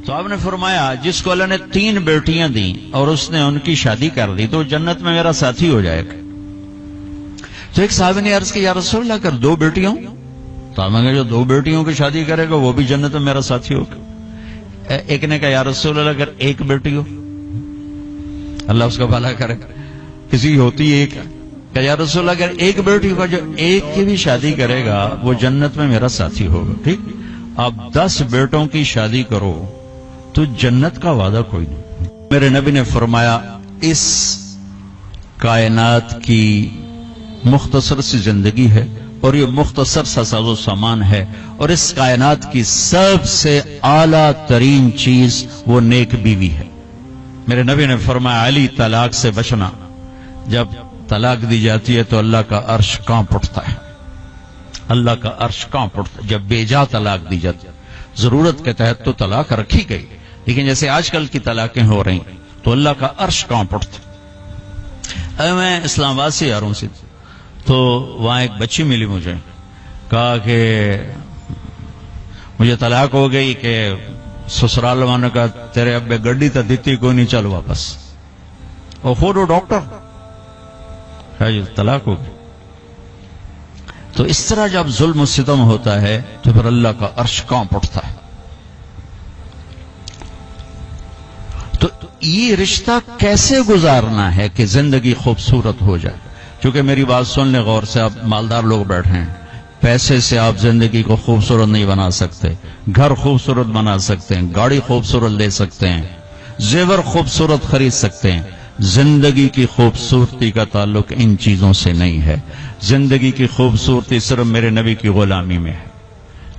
تو آپ نے فرمایا جس کو اللہ نے 3 بیٹیاں دیں اور اس نے ان کی شادی کر دی تو جنت میں میرا ساتھی ہو جائے گا۔ تو ایک صحابی نے عرض کی یا رسول اللہ اگر 2 بیٹیاں ہوں؟ تو آپ نے کہا جو 2 بیٹیوں کی شادی کرے گا وہ بھی جنت میں میرا ساتھی ہوگا۔ ایک نے کہا یا رسول اللہ اگر 1 بیٹی ہو؟ اللہ اس کا بھلا کرے، کسی کی ہوتی ایک ہے، کہ یا رسول اللہ اگر 1 بیٹی ہوگا جو 1 کی بھی شادی کرے گا وہ جنت میں میرا ساتھی ہوگا۔ ٹھیک، اب 10 بیٹوں کی شادی کرو تو جنت کا وعدہ کوئی نہیں۔ میرے نبی نے فرمایا اس کائنات کی مختصر سی زندگی ہے اور یہ مختصر سا ساز و سامان ہے، اور اس کائنات کی سب سے اعلیٰ ترین چیز وہ نیک بیوی ہے۔ میرے نبی نے فرمایا علی طلاق سے بچنا، جب طلاق دی جاتی ہے تو اللہ کا عرش کانپ اٹھتا ہے، اللہ کا عرش کانپ اٹھتا ہے جب بے جا طلاق دی جاتی ہے۔ ضرورت کے تحت تو طلاق رکھی گئی، لیکن جیسے آج کل کی طلاقیں ہو رہی تو اللہ کا عرش کانپ اٹھتا ہے۔ میں اسلام آباد سے آ رہا ہوں تو وہاں ایک بچی ملی مجھے، کہا کہ مجھے طلاق ہو گئی کہ سسرال والوں کا تیرے ابے گڈی تو دیتی کوئی نہیں، چل واپس، اور خود وہ ڈاکٹر طلاق ہو گئی۔ تو اس طرح جب ظلم و ستم ہوتا ہے تو پھر اللہ کا عرش کانپ اٹھتا ہے۔ تو یہ رشتہ کیسے گزارنا ہے کہ زندگی خوبصورت ہو جائے؟ چونکہ میری بات سن لیں غور سے، آپ مالدار لوگ بیٹھے ہیں، پیسے سے آپ زندگی کو خوبصورت نہیں بنا سکتے، گھر خوبصورت بنا سکتے ہیں، گاڑی خوبصورت لے سکتے ہیں، زیور خوبصورت خرید سکتے ہیں، زندگی کی خوبصورتی کا تعلق ان چیزوں سے نہیں ہے۔ زندگی کی خوبصورتی صرف میرے نبی کی غلامی میں ہے۔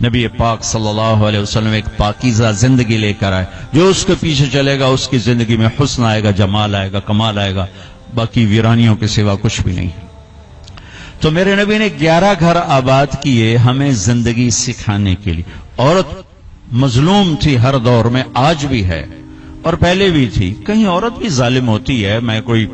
نبی پاک صلی اللہ علیہ وسلم ایک پاکیزہ زندگی لے کر آئے، جو اس کے پیچھے چلے گا اس کی زندگی میں حسن آئے گا، جمال آئے گا، کمال آئے گا، باقی ویرانیوں کے سوا کچھ بھی نہیں۔ تو میرے نبی نے 11 گھر آباد کیے ہمیں زندگی سکھانے کے لیے۔ عورت مظلوم تھی ہر دور میں، آج بھی ہے اور پہلے بھی تھی، کہیں عورت بھی ظالم ہوتی ہے، میں کوئی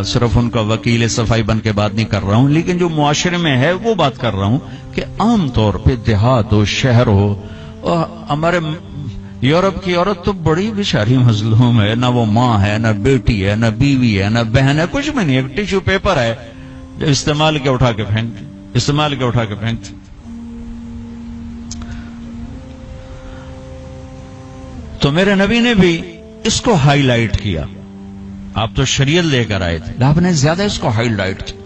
صرف ان کا وکیل صفائی بن کے بات نہیں کر رہا ہوں، لیکن جو معاشرے میں ہے وہ بات کر رہا ہوں کہ عام طور پہ دیہات ہو، شہر ہو، اور ہمارے یورپ کی عورت تو بڑی بیچاری مظلوم ہے، نہ وہ ماں ہے، نہ بیٹی ہے، نہ بیوی ہے، نہ بہن ہے، کچھ بھی نہیں، ایک ٹیشو پیپر ہے جو استعمال کے اٹھا کے پھینکتی۔ تو میرے نبی نے بھی اس کو ہائی لائٹ کیا۔ آپ تو شریعت لے کر آئے تھے، آپ نے زیادہ اس کو ہائی لائٹ کیا،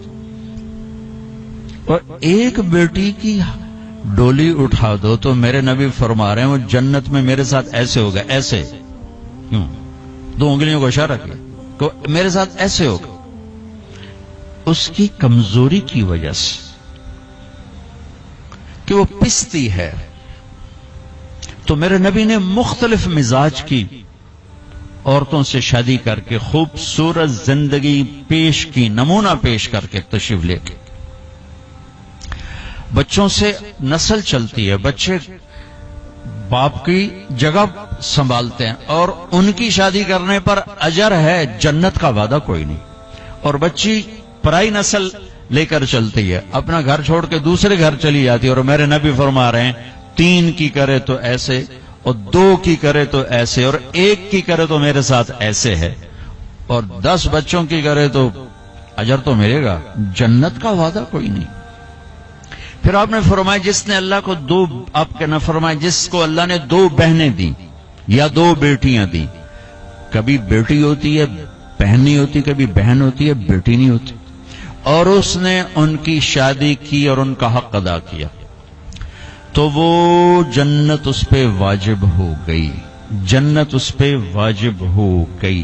اور 1 بیٹی کی ڈولی اٹھا دو تو میرے نبی فرما رہے ہیں وہ جنت میں میرے ساتھ ایسے ہوگا، ایسے کیوں 2 انگلیوں کو اشارہ کیا کہ میرے ساتھ ایسے ہوگا، اس کی کمزوری کی وجہ سے کہ وہ پستی ہے۔ تو میرے نبی نے مختلف مزاج کی عورتوں سے شادی کر کے خوبصورت زندگی پیش کی، نمونہ پیش کر کے تشریف لے کے۔ بچوں سے نسل چلتی ہے، بچے باپ کی جگہ سنبھالتے ہیں اور ان کی شادی کرنے پر اجر ہے، جنت کا وعدہ کوئی نہیں۔ اور بچی پرائی نسل لے کر چلتی ہے، اپنا گھر چھوڑ کے دوسرے گھر چلی جاتی ہے، اور میرے نبی فرما رہے ہیں 3 کی کرے تو ایسے، اور 2 کی کرے تو ایسے، اور 1 کی کرے تو میرے ساتھ ایسے ہے، اور 10 بچوں کی کرے تو اجر تو ملے گا، جنت کا وعدہ کوئی نہیں۔ پھر آپ نے فرمایا جس نے اللہ کو 2، آپ کے نہ فرمایا جس کو اللہ نے 2 بہنیں دی یا 2 بیٹیاں دی، کبھی بیٹی ہوتی ہے بہن نہیں ہوتی، کبھی بہن ہوتی ہے بیٹی نہیں ہوتی، اور اس نے ان کی شادی کی اور ان کا حق ادا کیا، تو وہ جنت اس پہ واجب ہو گئی، جنت اس پہ واجب ہو گئی۔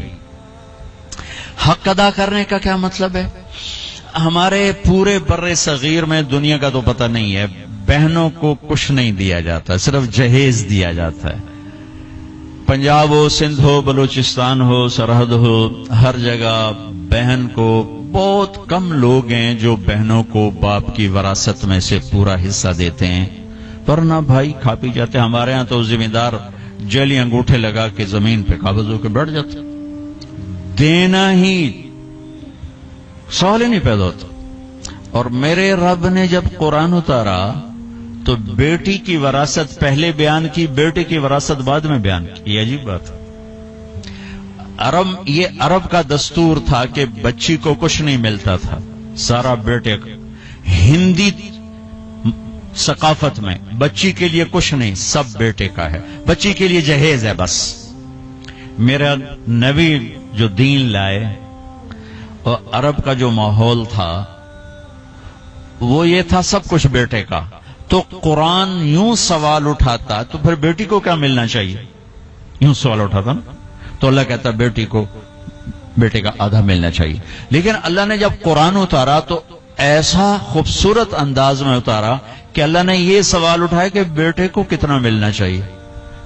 حق ادا کرنے کا کیا مطلب ہے؟ ہمارے پورے بر صغیر میں دنیا کا تو پتہ نہیں ہے، بہنوں کو کچھ نہیں دیا جاتا، صرف جہیز دیا جاتا ہے۔ پنجاب ہو، سندھ ہو، بلوچستان ہو، سرحد ہو، ہر جگہ بہن کو، بہت کم لوگ ہیں جو بہنوں کو باپ کی وراثت میں سے پورا حصہ دیتے ہیں، ورنہ بھائی کھا پی جاتے۔ ہمارے ہاں تو زمیندار جیلی انگوٹھے لگا کے زمین پہ قابض ہو کے بیٹھ جاتے، دینا ہی سوال ہی نہیں پیدا ہوتا۔ اور میرے رب نے جب قرآن اتارا تو بیٹی کی وراثت پہلے بیان کی، بیٹے کی وراثت بعد میں بیان کی. یہ عجیب بات ہے. یہ عرب کا دستور تھا کہ بچی کو کچھ نہیں ملتا تھا، سارا بیٹے کا. ہندی ثقافت میں بچی کے لیے کچھ نہیں، سب بیٹے کا ہے، بچی کے لیے جہیز ہے بس. میرا نبی جو دین لائے اور عرب کا جو ماحول تھا وہ یہ تھا سب کچھ بیٹے کا. تو قرآن یوں سوال اٹھاتا تو پھر بیٹی کو کیا ملنا چاہیے؟ یوں سوال اٹھاتا نا. تو اللہ کہتا بیٹی کو بیٹے کا آدھا ملنا چاہیے. لیکن اللہ نے جب قرآن اتارا تو ایسا خوبصورت انداز میں اتارا کہ اللہ نے یہ سوال اٹھایا کہ بیٹے کو کتنا ملنا چاہیے.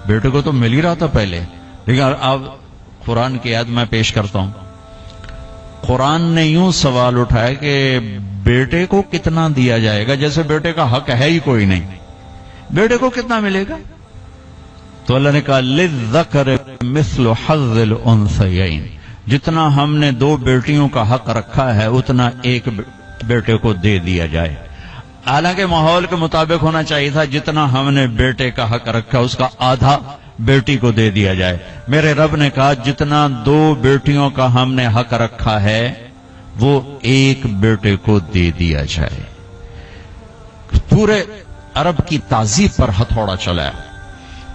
بیٹے کو تو مل ہی رہا تھا پہلے، لیکن اب قرآن کی آیت میں پیش کرتا ہوں. قرآن نے یوں سوال اٹھایا کہ بیٹے کو کتنا دیا جائے گا، جیسے بیٹے کا حق ہے ہی کوئی نہیں. بیٹے کو کتنا ملے گا؟ تو اللہ نے کہا للذکر مثل حظ الانثیین، جتنا ہم نے دو بیٹیوں کا حق رکھا ہے اتنا ایک بیٹے کو دے دیا جائے. حالانکہ ماحول کے مطابق ہونا چاہیے تھا جتنا ہم نے بیٹے کا حق رکھا اس کا آدھا بیٹی کو دے دیا جائے. میرے رب نے کہا جتنا دو بیٹیوں کا ہم نے حق رکھا ہے وہ ایک بیٹے کو دے دیا جائے. پورے عرب کی تہذیب پر ہتھوڑا چلا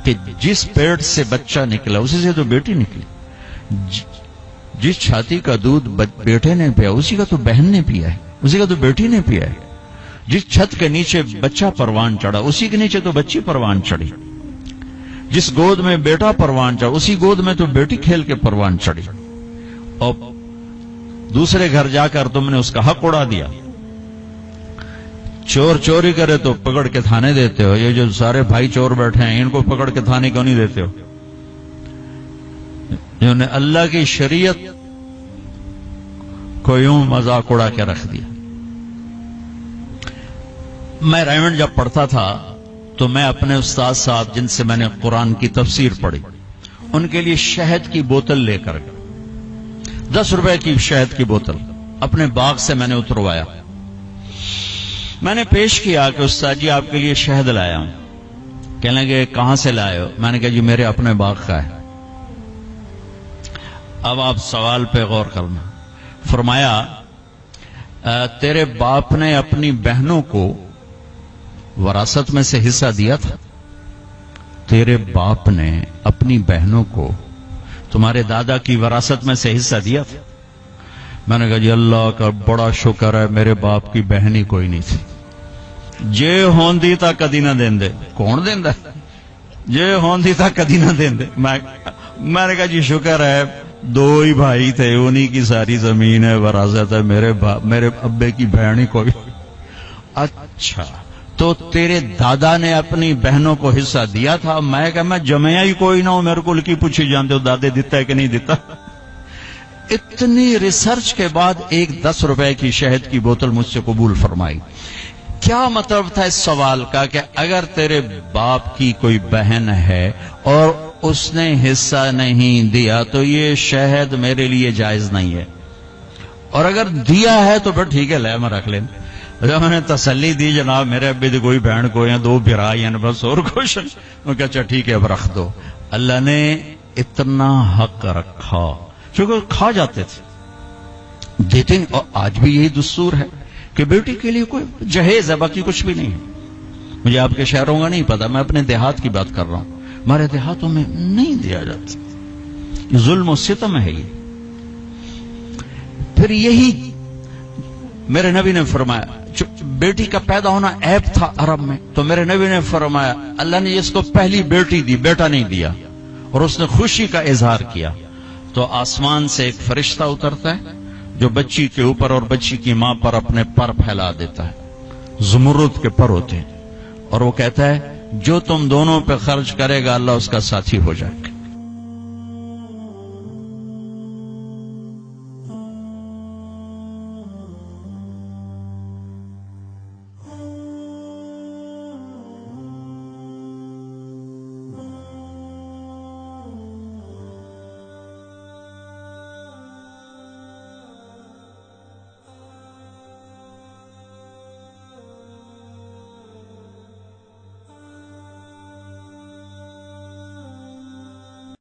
کہ جس پیٹ سے بچہ نکلا اسی سے تو بیٹی نکلی. جس چھاتی کا دودھ بیٹے نے پیا اسی کا تو بہن نے پیا ہے، اسی کا تو بیٹی نے پیا ہے. جس چھت کے نیچے بچہ پروان چڑھا اسی کے نیچے تو بچی پروان چڑھی. جس گود میں بیٹا پروان چڑھا اسی گود میں تو بیٹی کھیل کے پروان چڑھی. اور دوسرے گھر جا کر تم نے اس کا حق اڑا دیا. چور چوری کرے تو پکڑ کے تھانے دیتے ہو، یہ جو سارے بھائی چور بیٹھے ہیں ان کو پکڑ کے تھانے کیوں نہیں دیتے ہو؟ جنہوں نے اللہ کی شریعت کو یوں مذاق اڑا کے رکھ دیا. میں رائمنڈ جب پڑھتا تھا تو میں اپنے استاد صاحب جن سے میں نے قرآن کی تفسیر پڑھی ان کے لیے شہد کی بوتل لے کر گیا. 10 روپے کی شہد کی بوتل اپنے باغ سے میں نے اتروایا. میں نے پیش کیا کہ استاد جی آپ کے لیے شہد لایا ہوں. کہنے لگے کہاں سے لائے ہو؟ میں نے کہا جی میرے اپنے باغ کا ہے. اب آپ سوال پہ غور کرنا. فرمایا تیرے باپ نے اپنی بہنوں کو وراثت میں سے حصہ دیا تھا؟ تیرے باپ نے اپنی بہنوں کو تمہارے دادا کی وراثت میں سے حصہ دیا تھا؟ میں نے کہا جی اللہ کا بڑا شکر ہے میرے باپ کی بہن ہی کوئی نہیں تھی. جے ہوندی تا کدی نہ دین دے. کون دیندا؟ جے ہوندی تا کدی نہ دین دے. میں نے کہا جی شکر ہے 2 ہی بھائی تھے انہی کی ساری زمین ہے وراثت ہے، میرے ابے کی بہن ہی کوئی. اچھا تو تیرے دادا نے اپنی بہنوں کو حصہ دیا تھا؟ میں کہا میں جمعیا ہی کوئی نہ ہوں، میرے کو لکی پوچھی جانتے ہو دادے دیتا ہے کہ نہیں دیتا. اتنی ریسرچ کے بعد ایک 10 روپے کی شہد کی بوتل مجھ سے قبول فرمائی. کیا مطلب تھا اس سوال کا کہ اگر تیرے باپ کی کوئی بہن ہے اور اس نے حصہ نہیں دیا تو یہ شہد میرے لیے جائز نہیں ہے، اور اگر دیا ہے تو پھر ٹھیک ہے لے میں رکھ لیں. جب میں نے تسلی دی جناب میرے ابے دی کوئی بہن کو یا 2 بھرا یا بس اور کچھ، میں کہا اچھا ٹھیک ہے اب رکھ دو. اللہ نے اتنا حق رکھا چونکہ کھا جاتے تھے دیتے ہیں. اور آج بھی یہی دستور ہے کہ بیٹی کے لیے کوئی جہیز ہے باقی کچھ بھی نہیں ہے. مجھے آپ کے شہروں کا نہیں پتا، میں اپنے دیہات کی بات کر رہا ہوں. ہمارے دیہاتوں میں نہیں دیا جاتا، ظلم و ستم ہے یہ. پھر یہی میرے نبی نے فرمایا بیٹی کا پیدا ہونا عیب تھا عرب میں، تو میرے نبی نے فرمایا اللہ نے جس کو پہلی بیٹی دی بیٹا نہیں دیا اور اس نے خوشی کا اظہار کیا تو آسمان سے ایک فرشتہ اترتا ہے جو بچی کے اوپر اور بچی کی ماں پر اپنے پر پھیلا دیتا ہے. زمرد کے پر ہوتے ہیں اور وہ کہتا ہے جو تم دونوں پہ خرچ کرے گا اللہ اس کا ساتھی ہو جائے.